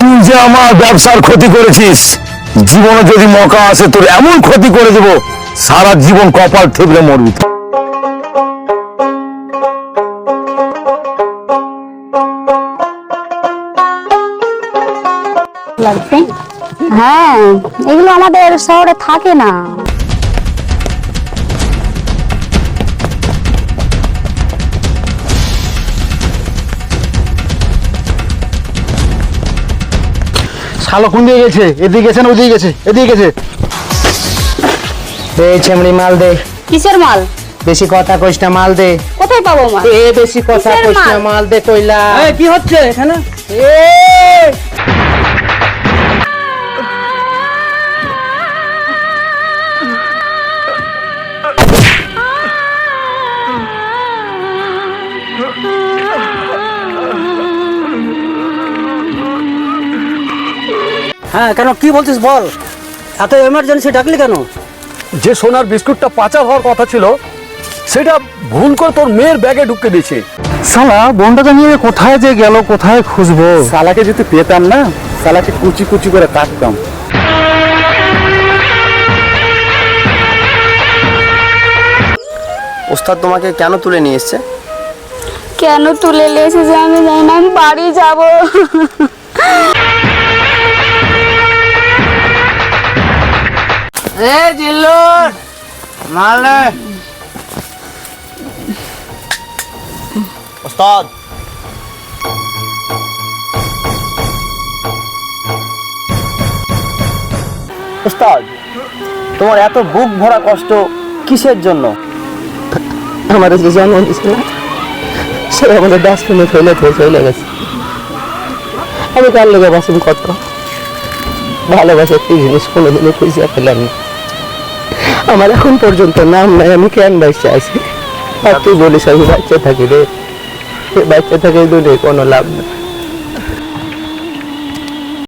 তুই যে আমার ব্যবসার ক্ষতি করেছিস, জীবনে যদি মৌকা আসে তোর এমন ক্ষতি করে দেব, সারা জীবন কপাল ঠেবলে মরবি। লাগবে। হ্যাঁ, এগুলো আমাদের শহরে থাকে না। শালো কোন দিকে গেছে? এদিকে গেছে না ওদিকে গেছে? এদিকে গেছে। এই চেমড়ি মাল দে। কিসের মাল? বেশি কথা কইস না, মাল দে। কোথায় পাবো মাল? বেশি কথা কিসের কইস না, মাল? মাল দে কইলা। কি হচ্ছে এখানে? হ্যাঁ, কেন কি বলছিস বল? এত এমার্জেন্সি ডাকলি কেন? যে সোনার বিস্কুটটা পাচার হওয়ার কথা ছিল সেটা ভুল করে তোর মেয়ের ব্যাগে ঢুকে দিয়েছে। শালা বন্ডাটা নিয়ে কোথায় যে গেল, কোথায় খুঁজবো? শালাকে যদি পেতাম না, শালাকে কুচি কুচি করে কাটতাম। ওস্তাদ তোমাকে কেন তুলে নিয়ে এসছে? কেন তুলে নিয়েছে যে আমি জানি না, আমি বাড়ি যাব। ওস্তাদ ওস্তাদ, তোমার এত বুক ভরা কষ্ট কিসের জন্য? আমাদের যে জন্ম দিয়েছিল সে আমাদের ডাস্টবিনে ফেলে চলে গেছে। আমি কার লেগে বাসুন কত ভালোবাসা একটি জিনিস কোনোদিনও খুঁজে পেলাম না। আমার এখন পর্যন্ত নাম নাই, আমি কেন বাচ্চা আছি? আর তুই বলিস আমি বাচ্চা থাকি রে, বাচ্চা থাকি দূরে কোনো লাভ নেই।